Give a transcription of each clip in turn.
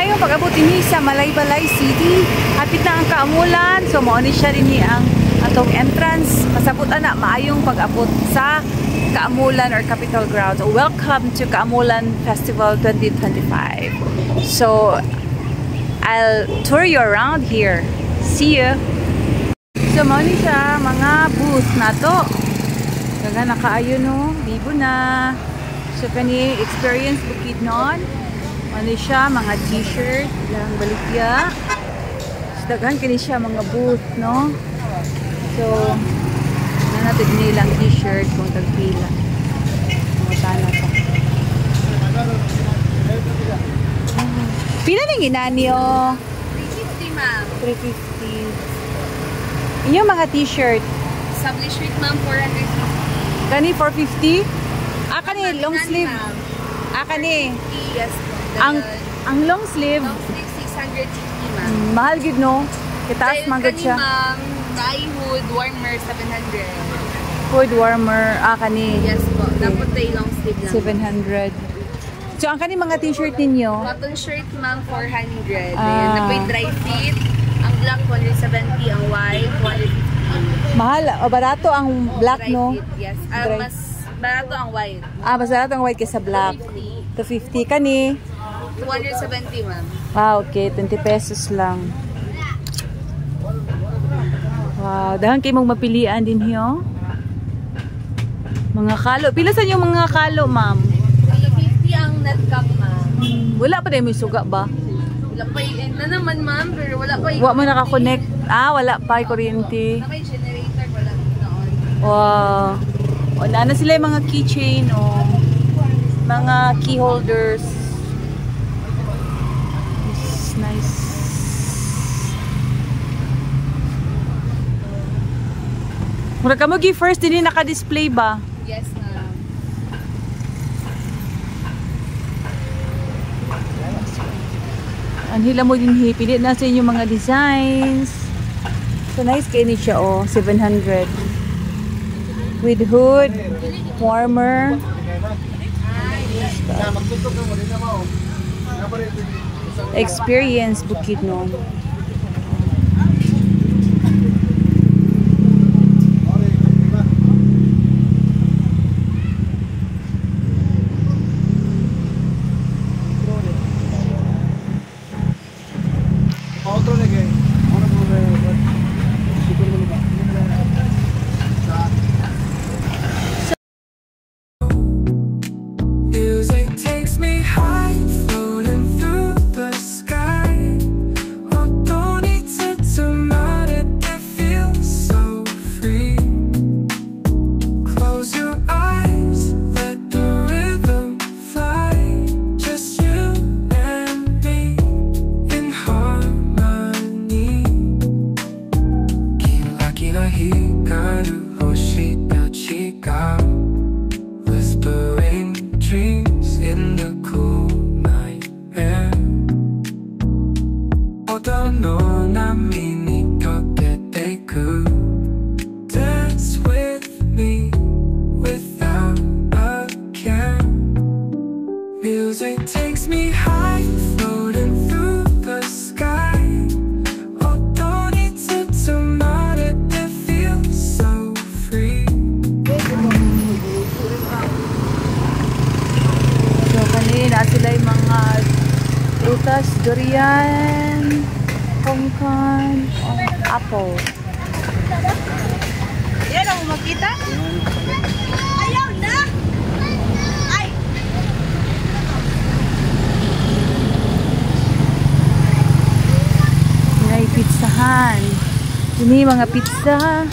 Maayong pag-abot ini sa Malaybalay City. Hapit na ang Kaamulan. So mao ni siya rin ang atong entrance. Pasabot ana maayong pag-abot sa Kaamulan or Capitol Grounds. So, welcome to Kaamulan Festival 2025. So I'll tour you around here. See you. So mao ni siya mga booth nato. Daga nakaayo no, bibo na. So kani experience Bukidnon. Ano siya, mga t-shirt, lang balikya. So, daghan kini siya mga booth, no? So, natin nilang t-shirt kung tagpila. Mga tana pa. Pila ning inani, oh? 350, ma'am. 350. Inyong mga t-shirt? Subli shirt, ma'am, 450. Kani 450? Ah, kani long sleeve. Ah, kani. Yes, ang long sleeve. Long sleeve, 660, ma'am. Mahal gid no? Kitaas manggod siya. Ma'am, dye hood warmer, 700. Hood warmer, ah, kani. Yes po, dapat tayo long sleeve lang. 700. So, ang kani mga t-shirt ninyo? Cotton shirt, ma'am, 400. Ah. Ayan, napoy dry fit. Ang black, 170. Ang white, 150. Mahal, o barato ang black, Dry no? fit, yes. Dry. Mas barato ang white. Ah, mas barato ang white kaysa black. 250 kani. 270, ma'am. Ah, okay. 20 pesos lang. Wow, dahan kayo mong mapilian din hiyo. Mga kalo. Pila sa inyo mga kalo, ma'am? 350 ang net cap, ma'am. Wala pa rin may suga ba? Wala pa yung na naman, ma'am, pero wala pa yung... Wala mo nakakonect. Ah, wala pa yung kuryente. Wala pa yung generator, wala noon. Wow. O, na sila yung mga keychain, o mga key holders. Nice. Mura ka mo first din naka-display ba? Yes, ma'am. Ang hila mo din pili na sa inyong mga designs. So nice kayo ni siya, oh, 700. With hood, warmer. Experience Bukidnon. Sila yung mga prutas, durian, pongkan, apple. Yan ang makita? Ayaw na! Ay! Ngay pizzahan. Ini mga pizza.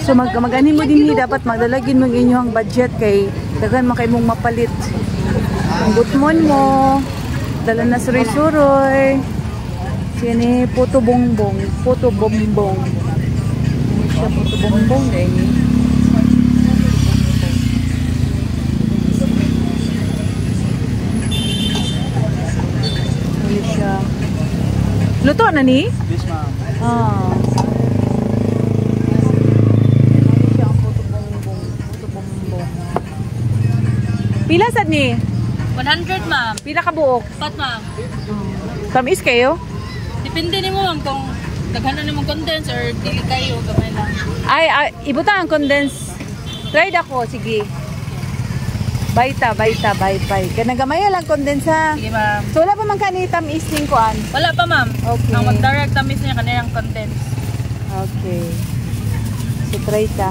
So mag-ani mo din dapat magdalagin mo inyong budget kay daghan man kay mong mapalit. Ang gutmon mo, dala na suroy-suroy. Sini puto bongbong, puto bombong. Ini siya puto bombong dai ni. Ini siya. Luto na ni? Yes, ma'am. Ah. Pila sad ni? 100 ma'am. Pila ka buok? Pat ma'am. Tamis kayo? Depende ni mo ma'am kung daghan na mong condense or dili kayo gamay lang. Ay, ibutang ang condense. Try ako, sige. Baita. Kanang gamay lang condense ha. Sige ma'am. So wala pa man kani tamis ning kuan. Wala pa ma'am. Okay. Ang mag-direct tamis niya kanayang condense. Okay. So try ta.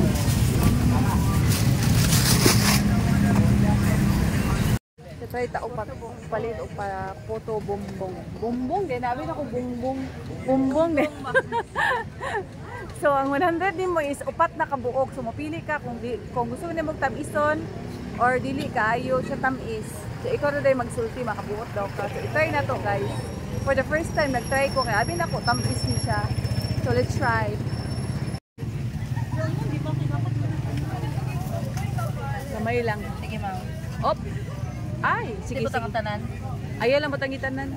So try ta upat palit o para photo bumbong. Bumbong din nabi ako bumbong. Bumbong din. So ang 100 din mo is upat na kabuok. So mapili ka kung gusto mo na magtamison or dili kaayo siya tamis. So ikaw na day magsulti makabuot daw ka. So i-try na to guys. For the first time nag-try ko kaya abi na ko tamis ni siya. So let's try. Kamay lang. Sige ma'am. Op. Ay, sige sige. Tanan. Ayaw lang matangitanan.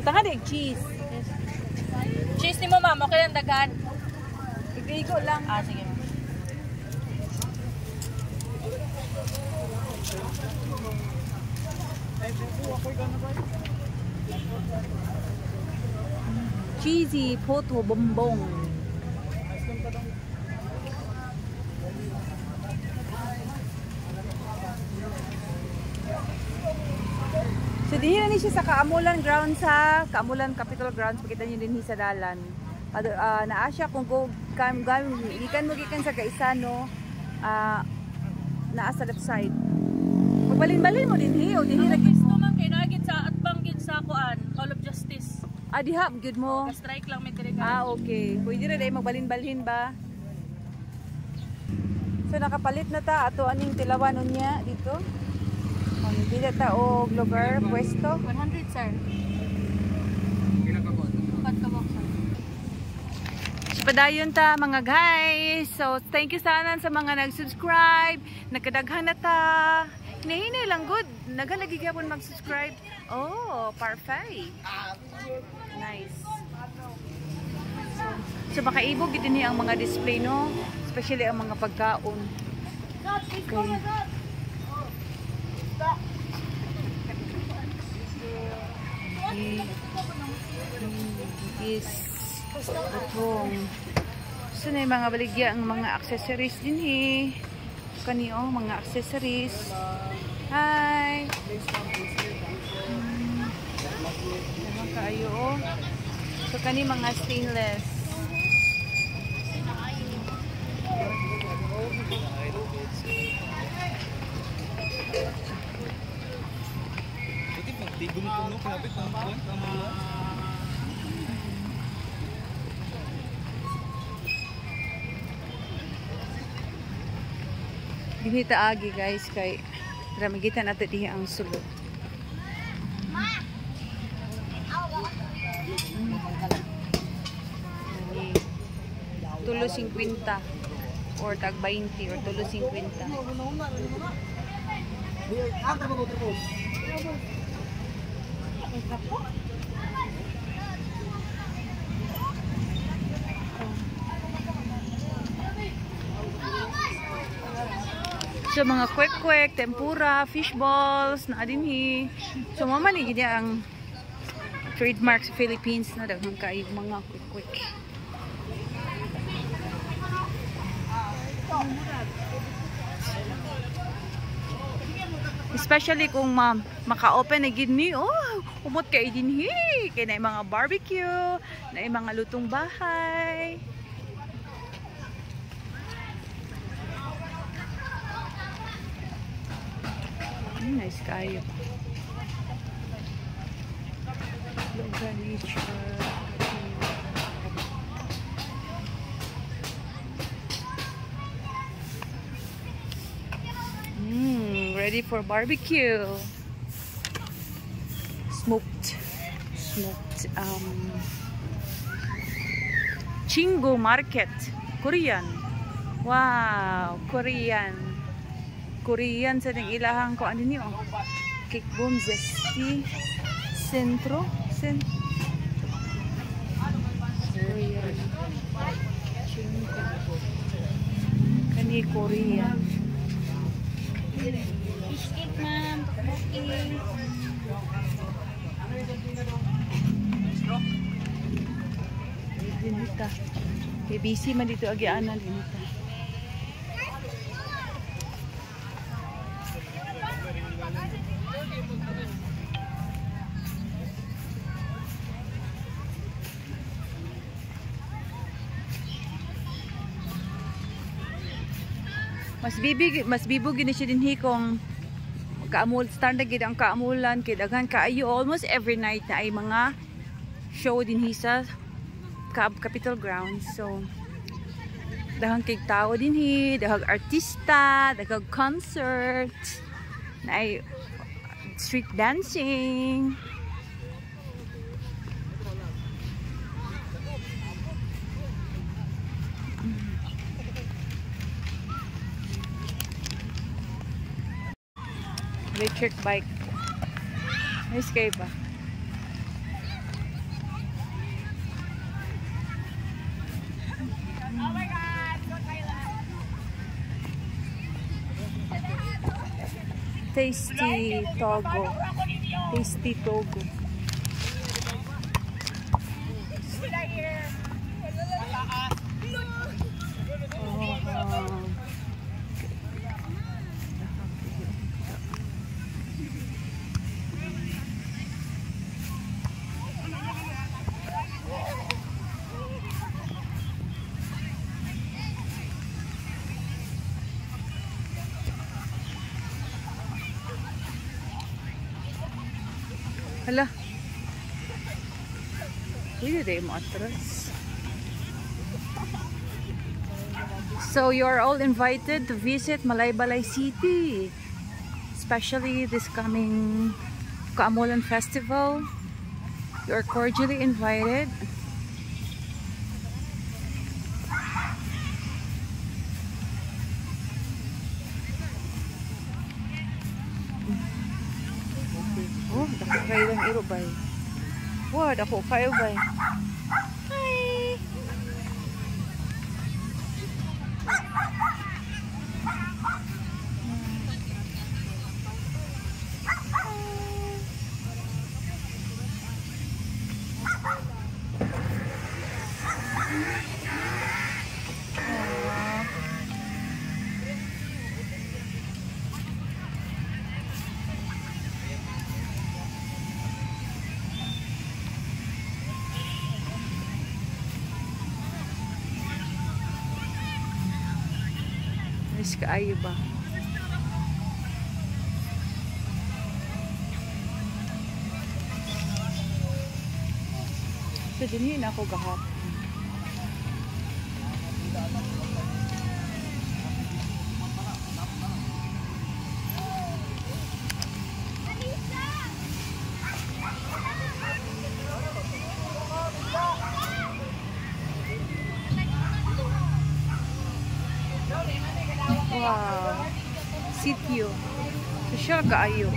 Tanga dig cheese. Cheese ni mo ma'am, okay lang daghan. Igo lang. Ah, sige ma'am. Cheesy photo bombong. So dinhi na ni siya sa Kaamulan Grounds sa Kaamulan Capitol Grounds, pakita niyo din sa dalan. Naa siya kung ikan mo gikan sa Kaisano, naa sa left side. Magbalin-balin mo din hiyo, dinhi ra gid. Gusto man kay nagit sa atbang gid sa kuan, Hall of Justice. Diha good mo. Ka-strike lang may diri. Okay. Pwede ra day magbalin-balhin ba? So nakapalit na ta ato aning tilawanon niya dito. Hindi na ta og lugar pwesto. 100 sir. Pat ka box sir. Padayon ta mga guys. So thank you sana sa mga nag-subscribe. Nagkadaghan na ta. Hinahinay lang good. Naghalagi gyapon mag-subscribe. Oh, perfect. Nice. So makaibog gid dinhi ang mga display no, especially ang mga pagkaon. Okay. Is atong so na yung mga baligya ang mga accessories din kani mga accessories. Hi naman kaayo so kani mga stainless Dihita agi guys kay ramigitan natin dihi ang sulod. Tulo 50 or tag 20 or tulo 50. So mga kwek-kwek, tempura, fish balls, na dinhi. So mamanig niya ang trademark sa Philippines na daghang kaayong mga kwek-kwek. Especially kung maka-open na gid ni, umot kay dinhi kay na mga barbecue, na mga lutong bahay. Nice kayo. Ready for barbecue. Smoked Chingo Market, Korean. Wow, Korean sa ding ilahang ko ano niyo. Cake Boom Zesty Centro. Korean. Chingo. Kani Korean. Dinita. Kay busy man dito agianan dinita. Mas bibog gini siya dinhi kung kaamul standard gid ang kaamulan kay daghan kaayo almost every night na ay mga show dinhi sa Capitol Grounds. So daghang kay tao dinhi, daghang artista, daghang concert, na ay street dancing. Electric bike. Nice kayo pa. Oh my God! Go Thailand! Tasty Togo. Tasty Togo. Hala. Pwede tayo mo atras. So you are all invited to visit Malaybalay City, especially this coming Kaamulan Festival. You are cordially invited. Oh, dako kayo lang iro bay. Wow, dako kayo bay. Hi. Nice kaayo ba? So din yun ako gahapon. Wow, sitio. Social kaayo.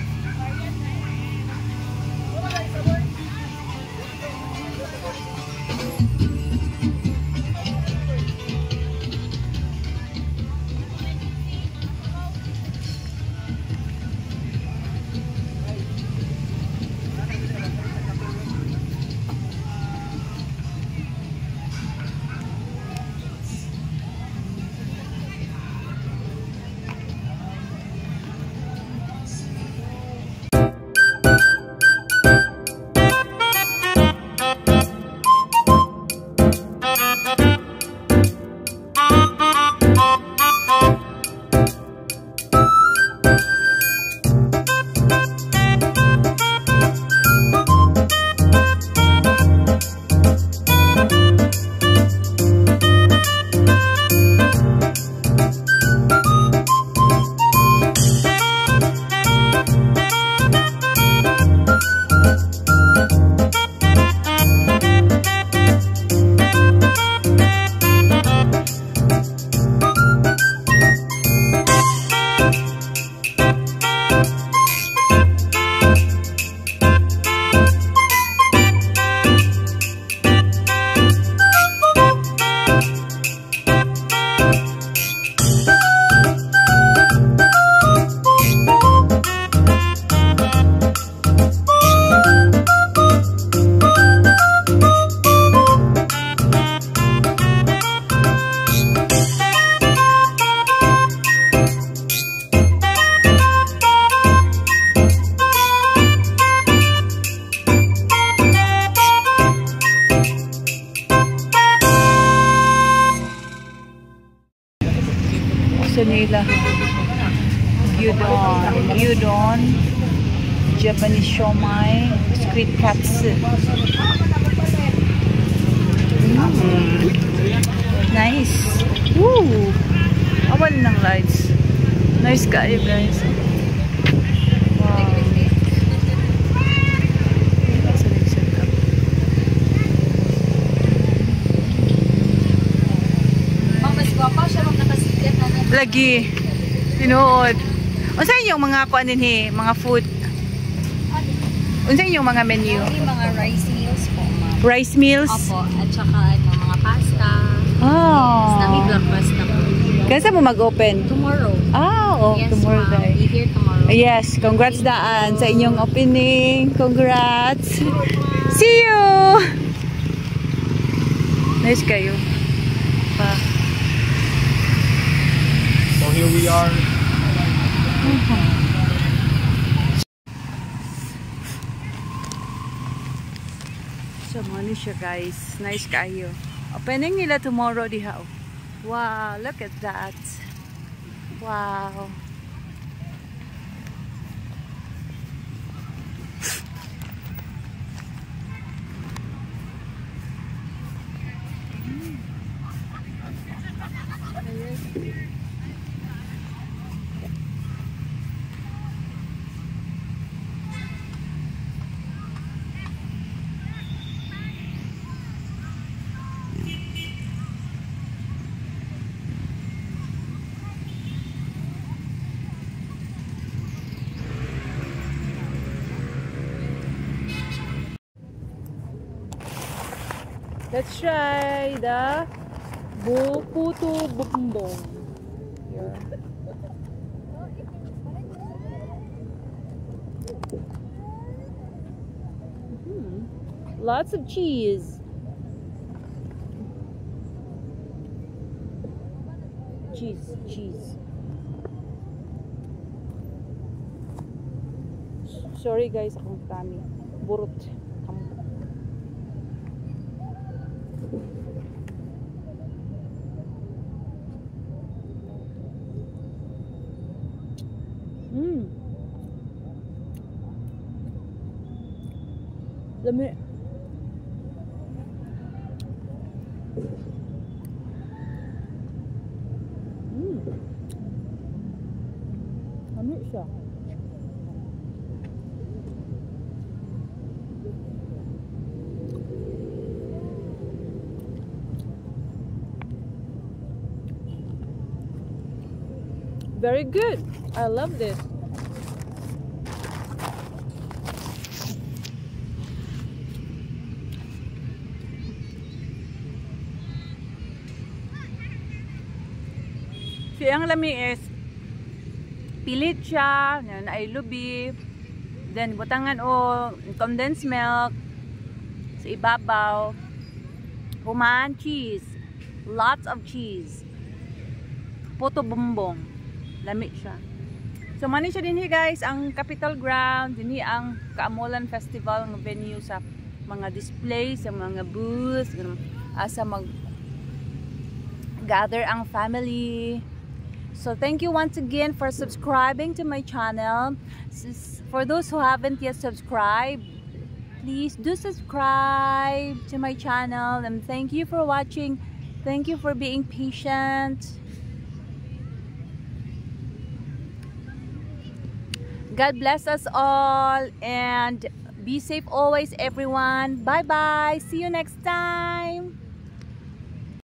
nila. Gyudon, Japanese siomai, street katsu. Nice. Woo! Awal ng lights. Nice kayo guys. Wow. Lagi. Tinuod. Unsa yung mga kuan dinhi, mga food? Unsa yung mga menu? Mga rice meals po, ma'am. Rice meals? Opo, at saka mga pasta. Oh. Nami breakfast na po. Kaya mo mag-open? Tomorrow. Yes, tomorrow ma'am. Be here tomorrow. Yes, congrats daan sa inyong opening. Congrats. See you! Nice kayo. Pa. So here we are. So, money siya guys. Nice kayo. Opening nila tomorrow diha. Wow, look at that. Wow. Let's try the puto bumbong. Here. Lots of cheese. Cheese. Sorry guys, akong tummy. Burot. Lami. Lami siya. Very good. I love this. Ang lami is pilit siya, ay lubi, then butangan o condensed milk sa ibabaw, human cheese, lots of cheese, puto bumbong, lami siya. So mani siya din guys, ang Capitol Ground, din ang Kaamulan Festival ng venue sa mga displays, sa mga booths, asa mag gather ang family. So thank you once again for subscribing to my channel. For those who haven't yet subscribed, please do subscribe to my channel, and thank you for watching. Thank you for being patient. God bless us all, and be safe always everyone. Bye bye. See you next time.